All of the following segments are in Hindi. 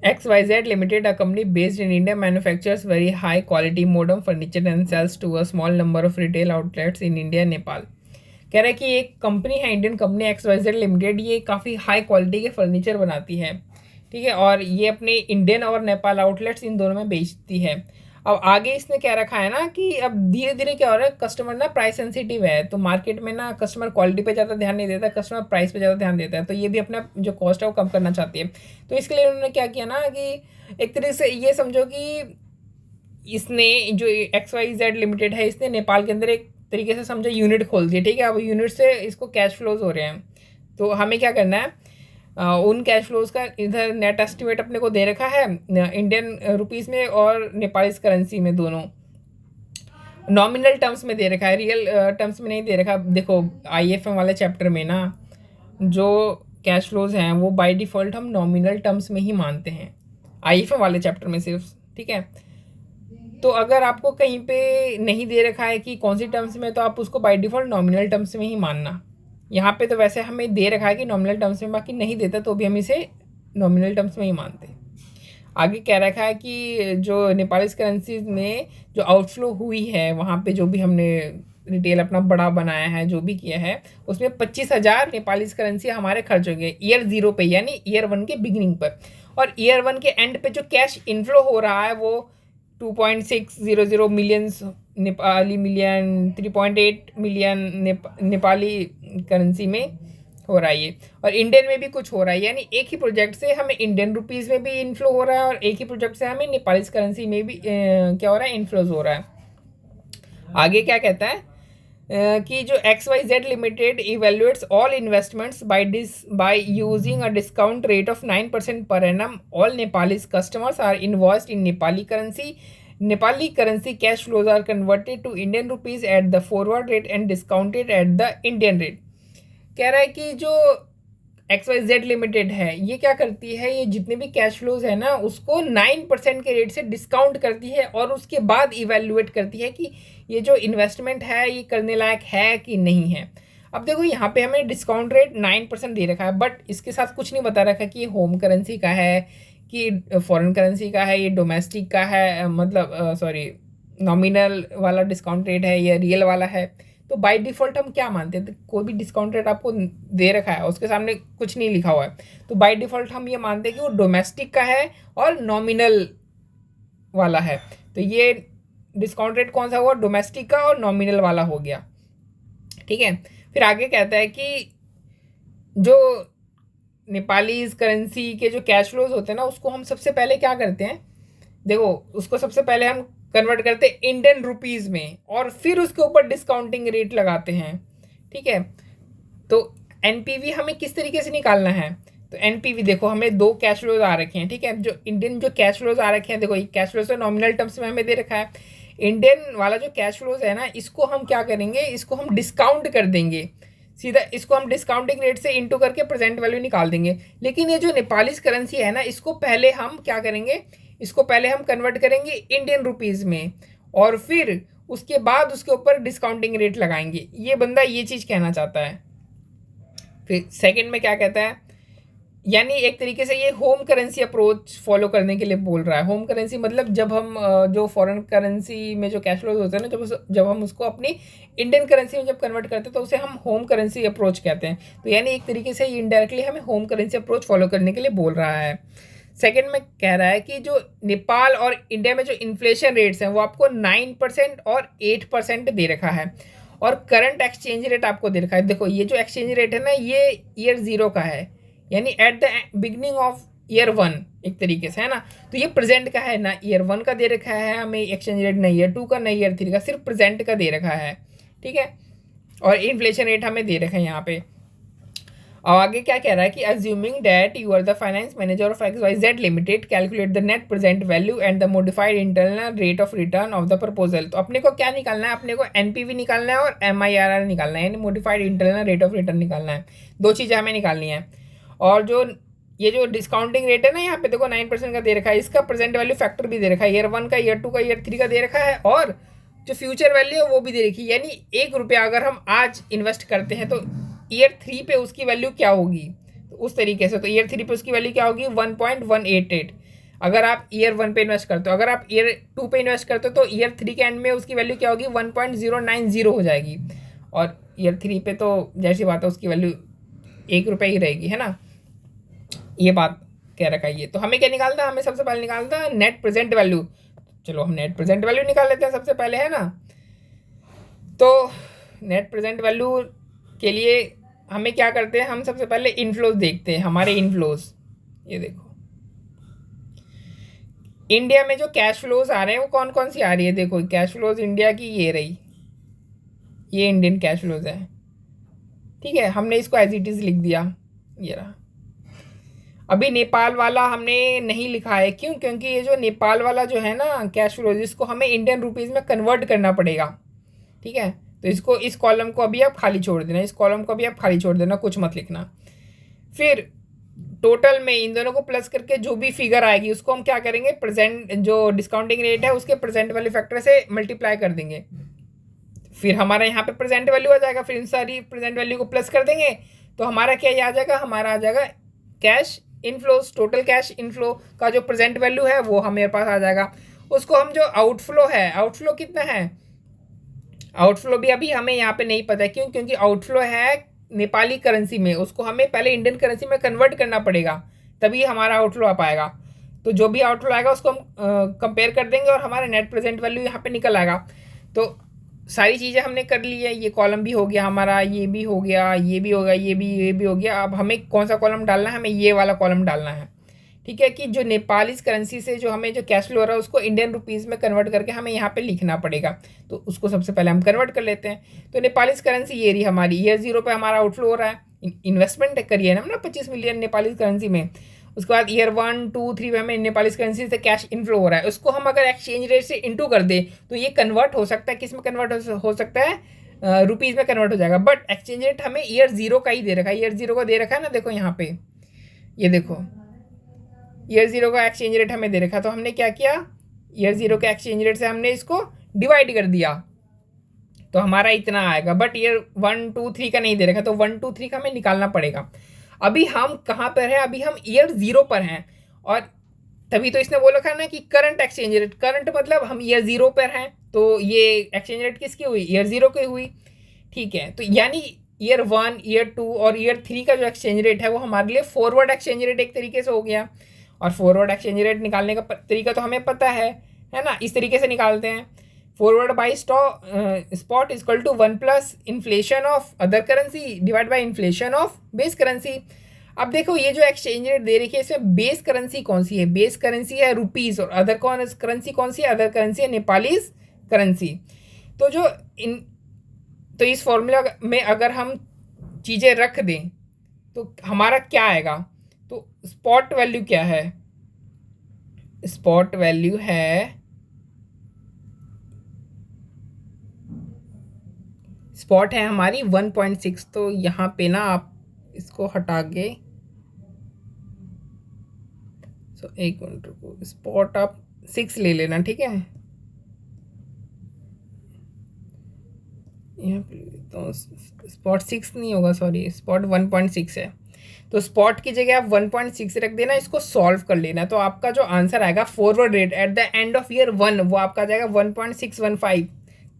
XYZ Limited, a company based in India, manufactures very high quality modern furniture and sells to a small number of retail outlets in India, Nepal. कह रहा है कि एक कंपनी है, इंडियन कंपनी XYZ लिमिटेड, ये काफ़ी हाई क्वालिटी के फर्नीचर बनाती है, ठीक है, और ये अपने इंडियन और नेपाल आउटलेट्स इन दोनों में बेचती है। अब आगे इसने क्या रखा है ना कि अब धीरे धीरे क्या हो रहा है, कस्टमर ना प्राइस सेंसिटिव है, तो मार्केट में ना कस्टमर क्वालिटी पे ज़्यादा ध्यान नहीं देता, कस्टमर प्राइस पे ज़्यादा ध्यान देता है, तो ये भी अपना जो कॉस्ट है वो कम करना चाहती है। तो इसके लिए उन्होंने क्या किया ना कि एक तरीके से ये समझो कि इसने जो XYZ लिमिटेड है, इसने नेपाल के अंदर एक तरीके से समझो यूनिट खोल दिया, ठीक है। अब यूनिट से इसको कैश फ्लोज हो रहे हैं, तो हमें क्या करना है, उन कैश फ्लोज का इधर नेट एस्टिमेट अपने को दे रखा है इंडियन रुपीज़ में और नेपालीज करेंसी में, दोनों नॉमिनल टर्म्स में दे रखा है, रियल टर्म्स में नहीं दे रखा। देखो IFM वाले चैप्टर में ना जो कैश फ्लोज हैं वो बाय डिफ़ॉल्ट हम नॉमिनल टर्म्स में ही मानते हैं, IFM वाले चैप्टर में सिर्फ, ठीक है। तो अगर आपको कहीं पे नहीं दे रखा है कि कौन सी टर्म्स में, तो आप उसको बाय डिफ़ॉल्ट नॉमिनल टर्म्स में ही मानना। यहाँ पे तो वैसे हमें दे रखा है कि नॉमिनल टर्म्स में, बाकी नहीं देता तो भी हम इसे नॉमिनल टर्म्स में ही मानते हैं। आगे कह रखा है कि जो नेपाली करेंसी में जो आउटफ्लो हुई है, वहाँ पे जो भी हमने रिटेल अपना बड़ा बनाया है, जो भी किया है, उसमें 25,000 नेपाली करेंसी हमारे खर्च हो गए ईयर 0 पे, यानी ईयर 1 के बिगिनिंग पर। और ईयर 1 के एंड पे जो कैश इनफ्लो हो रहा है वो 2.600 millions Nepali million, 3.8 million Nepali currency में हो रहा है ये, और इंडियन में भी कुछ हो रहा है, यानी एक ही प्रोजेक्ट से हमें इंडियन रुपीज़ में भी इनफ्लो हो रहा है और एक ही प्रोजेक्ट से हमें नेपाली करेंसी में भी क्या हो रहा है, इनफ्लोज हो रहा है। आगे क्या कहता है कि जो XYZ limited evaluates all investments by using a discount rate of 9% per annum. All Nepalis customers are invoiced in Nepali currency. Nepali currency cash flows are converted to Indian rupees at the forward rate and discounted at the Indian rate. कह रहा है कि जो XYZ लिमिटेड है ये क्या करती है, ये जितने भी कैश फ्लोज है ना उसको 9% के रेट से डिस्काउंट करती है और उसके बाद इवेल्युएट करती है कि ये जो इन्वेस्टमेंट है ये करने लायक है कि नहीं है। अब देखो यहाँ पे हमें डिस्काउंट रेट 9% दे रखा है, बट इसके साथ कुछ नहीं बता रखा कि ये होम करेंसी का है कि फॉरेन करेंसी का है, ये डोमेस्टिक का है, मतलब सॉरी नॉमिनल वाला डिस्काउंट रेट है या रियल वाला है। तो बाय डिफ़ॉल्ट हम क्या मानते हैं, तो कोई भी डिस्काउंट रेट आपको दे रखा है उसके सामने कुछ नहीं लिखा हुआ है, तो बाय डिफ़ॉल्ट हम ये मानते हैं कि वो डोमेस्टिक का है और नॉमिनल वाला है। तो ये डिस्काउंट रेट कौन सा हुआ, डोमेस्टिक का और नॉमिनल वाला हो गया, ठीक है। फिर आगे कहता है कि जो नेपाली करेंसी के जो कैश फ्लोज होते हैं ना उसको हम सबसे पहले क्या करते हैं, देखो उसको सबसे पहले हम कन्वर्ट करते हैं इंडियन रुपीज़ में और फिर उसके ऊपर डिस्काउंटिंग रेट लगाते हैं, ठीक है। तो NPV हमें किस तरीके से निकालना है, तो NPV देखो हमें दो कैश फ्लोज आ रखे हैं, ठीक है। जो इंडियन जो कैश फ्लोज आ रखे हैं, देखो ये कैश फ्लोज तो नॉमिनल टर्म्स में हमें दे रखा है। इंडियन वाला जो कैश फ्लोज है ना इसको हम क्या करेंगे, इसको हम डिस्काउंट कर देंगे सीधा, इसको हम डिस्काउंटिंग रेट से इंटू करके प्रेजेंट वैल्यू निकाल देंगे। लेकिन ये जो नेपाली करेंसी है ना इसको पहले हम क्या करेंगे, इसको पहले हम कन्वर्ट करेंगे इंडियन रुपीज़ में और फिर उसके बाद उसके ऊपर डिस्काउंटिंग रेट लगाएंगे। ये बंदा ये चीज़ कहना चाहता है। फिर सेकंड में क्या कहता है, यानी एक तरीके से ये होम करेंसी अप्रोच फॉलो करने के लिए बोल रहा है। होम करेंसी मतलब जब हम जो फॉरेन करेंसी में जो कैश फ्लोज होते हैं ना, जब हम उसको अपनी इंडियन करेंसी में जब कन्वर्ट करते हैं तो उसे हम होम करेंसी अप्रोच कहते हैं। तो यानी एक तरीके से ये इनडायरेक्टली हमें होम करेंसी अप्रोच फॉलो करने के लिए बोल रहा है। सेकेंड में कह रहा है कि जो नेपाल और इंडिया में जो इन्फ्लेशन रेट्स हैं वो आपको 9% और 8% दे रखा है और करंट एक्सचेंज रेट आपको दे रखा है। देखो ये जो एक्सचेंज रेट है ना ये ईयर 0 का है, यानी at the beginning of year 1 एक तरीके से, है ना। तो ये प्रेजेंट का है ना, ईयर 1 का दे रखा है हमें एक्सचेंज रेट, ना ईयर 2 का ना ईयर 3 का, सिर्फ प्रेजेंट का दे रखा है, ठीक है। और इन्फ्लेशन रेट हमें दे रखा है यहाँ पे। और आगे क्या कह रहा है कि assuming that you are the finance manager of XYZ limited, calculate the net present value and the modified internal rate of return of the proposal. तो अपने को क्या निकालना है, अपने को NPV निकालना है और MIRR निकालना है, यानी modified internal rate of return निकालना है। दो चीज़ें हमें निकालनी है। और जो ये जो डिस्काउंटिंग रेट है ना यहाँ पे देखो 9% का दे रखा है, इसका प्रेजेंट वैल्यू फैक्टर भी दे रखा है, ईयर 1 का, ईयर 2 का, ईयर 3 का दे रखा है, और जो फ्यूचर वैल्यू है वो भी दे रखी है। यानी 1 रुपया अगर हम आज इन्वेस्ट करते हैं तो ईयर 3 पे उसकी वैल्यू क्या होगी, तो उस तरीके से, तो ईयर 3 पे उसकी वैल्यू क्या होगी 1.188। अगर आप ईयर 1 पे इन्वेस्ट करते हो, अगर आप ईयर 2 पे इन्वेस्ट करते हो तो ईयर 3 के एंड में उसकी वैल्यू क्या होगी, 1.090 हो जाएगी। और ईयर 3 पे तो जैसी बात है उसकी वैल्यू 1 रुपये ही रहेगी, है ना। ये बात कह रखा है ये। तो हमें क्या निकालना है, हमें सबसे पहले निकालना है नेट प्रेजेंट वैल्यू। चलो हम नेट प्रेजेंट वैल्यू निकाल लेते हैं सबसे पहले, है ना। तो नेट प्रेजेंट वैल्यू के लिए हमें क्या करते हैं, हम सबसे पहले इनफ्लोज देखते हैं, हमारे इनफ्लोज। ये देखो इंडिया में जो कैश फ्लोज आ रहे हैं वो कौन कौन सी आ रही है। देखो कैश फ्लोज इंडिया की ये रही, ये इंडियन कैश फ्लोज है, ठीक है। हमने इसको एज इट इज़ लिख दिया, ये रहा। अभी नेपाल वाला हमने नहीं लिखा है, क्यों, क्योंकि ये जो नेपाल वाला जो है ना कैश फ्लोज, इसको हमें इंडियन रुपीज़ में कन्वर्ट करना पड़ेगा, ठीक है। तो इसको, इस कॉलम को अभी आप खाली छोड़ देना, इस कॉलम को अभी आप खाली छोड़ देना, कुछ मत लिखना। फिर टोटल में इन दोनों को प्लस करके जो भी फिगर आएगी उसको हम क्या करेंगे, प्रेजेंट जो डिस्काउंटिंग रेट है उसके प्रेजेंट वैल्यू फैक्टर से मल्टीप्लाई कर देंगे। फिर हमारा यहाँ पे प्रेजेंट वैल्यू आ जाएगा, फिर इन सारी प्रेजेंट वैल्यू को प्लस कर देंगे तो हमारा क्या आ जाएगा, हमारा आ जाएगा cash inflows. Total cash inflow का जो प्रेजेंट वैल्यू है वो हमारे पास आ जाएगा। उसको हम जो आउटफ्लो है, आउटफ्लो कितना है, आउटफ्लो भी अभी हमें यहाँ पे नहीं पता है, क्यों, क्योंकि आउटफ्लो है नेपाली करेंसी में, उसको हमें पहले इंडियन करेंसी में कन्वर्ट करना पड़ेगा, तभी हमारा आउटफ्लो आ पाएगा। तो जो भी आउटफ्लो आएगा उसको हम कंपेयर कर देंगे और हमारा नेट प्रेजेंट वैल्यू यहाँ पे निकल आएगा। तो सारी चीज़ें हमने कर ली है, ये कॉलम भी हो गया हमारा, ये भी हो गया, ये भी हो गया, ये भी हो गया। अब हमें कौन सा कॉलम डालना है, हमें ये वाला कॉलम डालना है, ठीक है। कि जो नेपाली करेंसी से जो हमें जो कैश फ्लो हो रहा है उसको इंडियन रुपीज़ में कन्वर्ट करके हमें यहाँ पे लिखना पड़ेगा। तो उसको सबसे पहले हम कन्वर्ट कर लेते हैं। तो नेपाली करेंसी ये रही हमारी, ईयर 0 पे हमारा आउटफ्लो हो रहा है, इन्वेस्टमेंट करिए ना हमने 25 मिलियन नेपाली करेंसी में। उसके बाद ईयर 1, 2, 3 में हमें नेपाली करेंसी से कैश इनफ्लो हो रहा है, उसको हम अगर एक्सचेंज रेट से इंटू कर दें तो ये कन्वर्ट हो सकता है, किस में कन्वर्ट हो सकता है, रुपीज़ में कन्वर्ट हो जाएगा। बट एक्सचेंज रेट हमें ईयर 0 का ही दे रखा है, ईयर 0 का दे रखा है ना, देखो यहाँ पे, ये देखो ईयर 0 का एक्सचेंज रेट हमें दे रखा। तो हमने क्या किया, ईयर 0 के एक्सचेंज रेट से हमने इसको डिवाइड कर दिया, तो हमारा इतना आएगा। बट ईयर 1, 2, 3 का नहीं दे रखा, तो 1, 2, 3 का हमें निकालना पड़ेगा। अभी हम कहाँ पर हैं, अभी हम ईयर 0 पर हैं, और तभी तो इसने बोला था ना कि करंट एक्सचेंज रेट, करंट मतलब हम ईयर 0 पर हैं, तो ये एक्सचेंज रेट किसकी हुई, ईयर 0 की हुई, ठीक है। तो यानी ईयर 1, ईयर 2 और ईयर 3 का जो एक्सचेंज रेट है वो हमारे लिए फॉरवर्ड एक्सचेंज रेट एक तरीके से हो गया। और फॉरवर्ड एक्सचेंज रेट निकालने का तरीका तो हमें पता है ना, इस तरीके से निकालते हैं। Forward by spot equal to 1 plus inflation of other currency divide by inflation of base currency. अब देखो ये जो एक्सचेंज रेट दे रखी है इसमें बेस करेंसी कौन सी है, बेस करेंसी है रुपीज़, और अदर करेंसी कौन सी है, अदर करेंसी है नेपाली करेंसी। तो जो तो इस फॉर्मूला में अगर हम चीज़ें रख दें तो हमारा क्या आएगा, तो स्पॉट वैल्यू क्या है, स्पॉट वैल्यू है, स्पॉट है हमारी 1.6। तो यहाँ पे ना आप इसको हटा के, एक मिनट रुको, स्पॉट आप 6 ले लेना, ठीक है। यहाँ पे तो स्पॉट 6 नहीं होगा, सॉरी, स्पॉट 1.6 है। तो स्पॉट की जगह आप 1.6 रख देना, इसको सॉल्व कर लेना, तो आपका जो आंसर आएगा forward rate at the end of year 1 वो आपका आ जाएगा 1.615,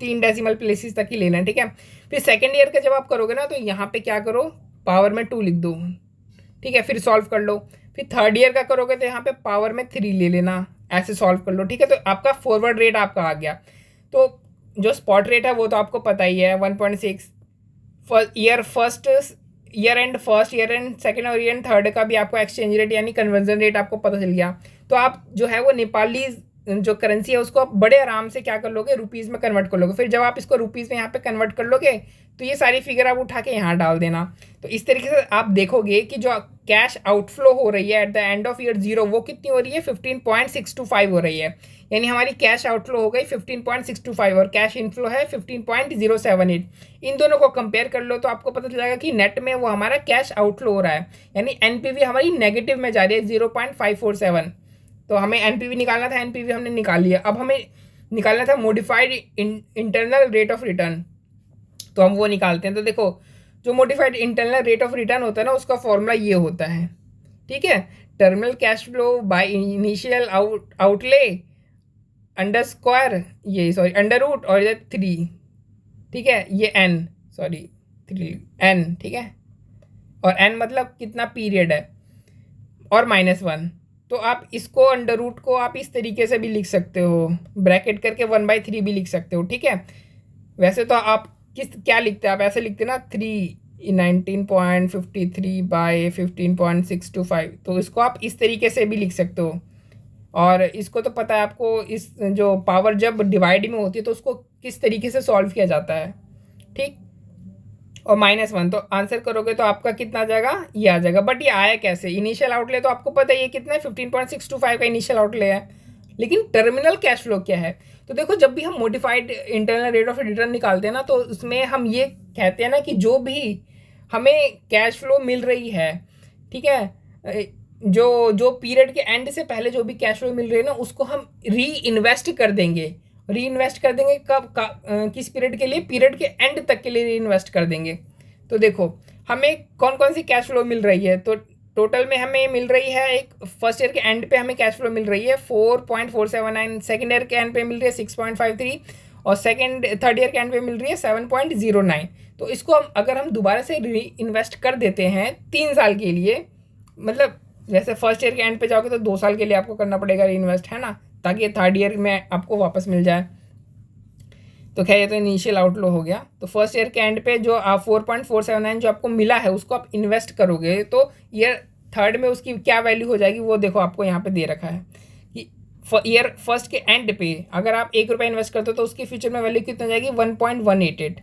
3 डेसिमल प्लेसेस तक ही लेना, ठीक है। फिर सेकेंड ईयर का जब आप करोगे ना तो यहाँ पे क्या करो, पावर में 2 लिख दो, ठीक है, फिर सॉल्व कर लो। फिर थर्ड ईयर का करोगे तो यहाँ पे पावर में 3 ले लेना, ऐसे सॉल्व कर लो, ठीक है। तो आपका फॉरवर्ड रेट आपका आ गया। तो जो स्पॉट रेट है वो तो आपको पता ही है 1.6। Year and first, year and second और ईयर एंड थर्ड का भी आपको एक्सचेंज रेट यानी कन्वर्जन रेट आपको पता चल गया। तो आप जो है वो नेपाली जो करेंसी है उसको आप बड़े आराम से क्या कर लोगे, रुपीज़ में कन्वर्ट कर लोगे। फिर जब आप इसको रुपीज़ में यहाँ पे कन्वर्ट कर लोगे तो ये सारी फिगर आप उठा के यहाँ डाल देना। तो इस तरीके से आप देखोगे कि जो कैश आउटफ्लो हो रही है at the end of year 0 वो कितनी हो रही है, 15.625 हो रही है। यानी हमारी कैश आउटफ्लो हो गई 15.625 और कैश इनफ्लो है 15.078। इन दोनों को कंपेयर कर लो तो आपको पता चल जाएगा कि नेट में वो हमारा कैश आउटफ्लो हो रहा है, यानी एनपीवी हमारी नेगेटिव में जा रही है 0.547। तो हमें एनपीवी निकालना था, एनपीवी हमने निकाल लिया। अब हमें निकालना था modified internal rate of return, तो हम वो निकालते हैं। तो देखो जो modified internal rate of return होता है ना उसका फॉर्मूला ये होता है, ठीक है, terminal cash flow by initial outlay under square, ये सॉरी अंडर रूट और इधर 3, ठीक है, ये n, सॉरी 3 n, ठीक है, और n मतलब कितना पीरियड है, और -1। तो आप इसको अंडर रूट को आप इस तरीके से भी लिख सकते हो, ब्रैकेट करके 1/3 भी लिख सकते हो, ठीक है। वैसे तो आप क्या लिखते हैं, आप ऐसे लिखते हैं ना 19.53/15.625, तो इसको आप इस तरीके से भी लिख सकते हो। और इसको तो पता है आपको, इस जो पावर जब डिवाइड में होती है तो उसको किस तरीके से सॉल्व किया जाता है, ठीक। और -1 तो आंसर करोगे तो आपका कितना आ जाएगा, ये आ जाएगा। बट ये आया कैसे, इनिशियल आउटले तो आपको पता है ये कितना है, 15.625 का इनिशियल आउटले है। लेकिन टर्मिनल कैश फ्लो क्या है, तो देखो जब भी हम modified internal rate of return निकालते हैं ना, तो उसमें हम ये कहते हैं ना कि जो भी हमें कैश फ्लो मिल रही है, ठीक है, जो पीरियड के एंड से पहले जो भी कैश फ्लो मिल रही है ना, उसको हम री इन्वेस्ट कर देंगे। कब किस पीरियड के लिए, पीरियड के एंड तक के लिए री इन्वेस्ट कर देंगे। तो देखो हमें कौन कौन सी कैश फ्लो मिल रही है, तो टोटल में हमें मिल रही है, एक फर्स्ट ईयर के एंड पे हमें कैश फ्लो मिल रही है 4.479, सेकेंड ईयर के एंड पे मिल रही है 6.53, और थर्ड ईयर के एंड पे मिल रही है 7.09। तो इसको अगर हम दोबारा से री इन्वेस्ट कर देते हैं 3 साल के लिए, मतलब जैसे फर्स्ट ईयर के एंड पे जाओगे तो 2 साल के लिए आपको करना पड़ेगा री इन्वेस्ट, है ना, ताकि थर्ड ईयर में आपको वापस मिल जाए। तो खैर ये तो इनिशियल आउटलो हो गया। तो फर्स्ट ईयर के एंड पे जो आप 4.479 जो आपको मिला है उसको आप इन्वेस्ट करोगे, तो ईयर थर्ड में उसकी क्या वैल्यू हो जाएगी, वो देखो आपको यहाँ पे दे रखा है कि ईयर फर्स्ट के एंड पे अगर आप ₹1 इन्वेस्ट करते हो तो उसकी फ्यूचर में वैल्यू कितनी हो जाएगी, 1.188।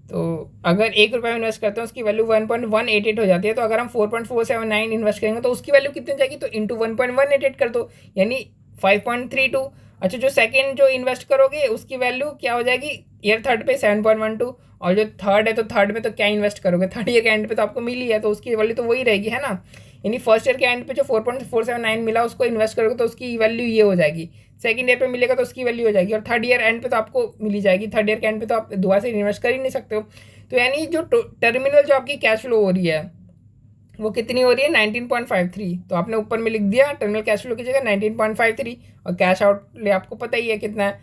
तो अगर ₹1 इन्वेस्ट करते हैं उसकी वैल्यू 1.188 हो जाती है। तो अगर हम 4.479 इन्वेस्ट करेंगे तो उसकी वैल्यू कितनी हो जाएगी, तो इंटू 1.188 कर दो, यानी 5.32। अच्छा, जो सेकंड जो इन्वेस्ट करोगे उसकी वैल्यू क्या हो जाएगी ईयर थर्ड पे 7.12, और जो थर्ड है तो थर्ड में तो क्या इन्वेस्ट करोगे, थर्ड ईयर के एंड पे तो आपको मिली है तो उसकी वैल्यू तो वही रहेगी, है ना। यानी फर्स्ट ईयर के एंड पे जो 4.479 मिला उसको इन्वेस्ट करोगे तो उसकी वैल्यू ये हो जाएगी, सेकंड ईयर पे मिलेगा तो उसकी वैल्यू हो जाएगी, और थर्ड ईयर एंड पे तो आपको मिली जाएगी। थर्ड ईयर के एंड पे तो आप दोबारा से इन्वेस्ट कर ही नहीं सकते हो। तो यानी जो टर्मिनल जो आपकी कैश फ्लो हो रही है वो कितनी हो रही है, 19.53। तो आपने ऊपर में लिख दिया टर्मिनल कैश फ्लो की जगह 19.53, और कैश आउटले आपको पता ही है कितना है,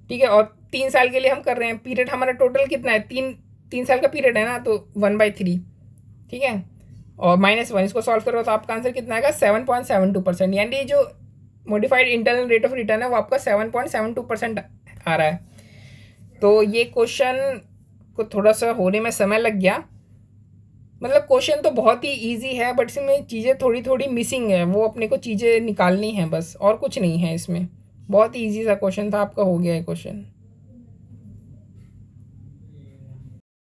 ठीक है। और 3 साल के लिए हम कर रहे हैं, पीरियड हमारा टोटल कितना है, 3 साल का पीरियड है ना, तो 1/3, ठीक है, और -1 इसको सॉल्व करो तो आपका आंसर कितना आएगा, 7.72%। यानी जो modified internal rate of return है वो आपका 7.72% आ रहा है। तो ये क्वेश्चन को थोड़ा सा होने में समय लग गया, मतलब क्वेश्चन तो बहुत ही इजी है बट इसमें चीज़ें थोड़ी थोड़ी मिसिंग है, वो अपने को चीज़ें निकालनी है बस, और कुछ नहीं है इसमें। बहुत ही ईजी सा क्वेश्चन था, आपका हो गया है क्वेश्चन।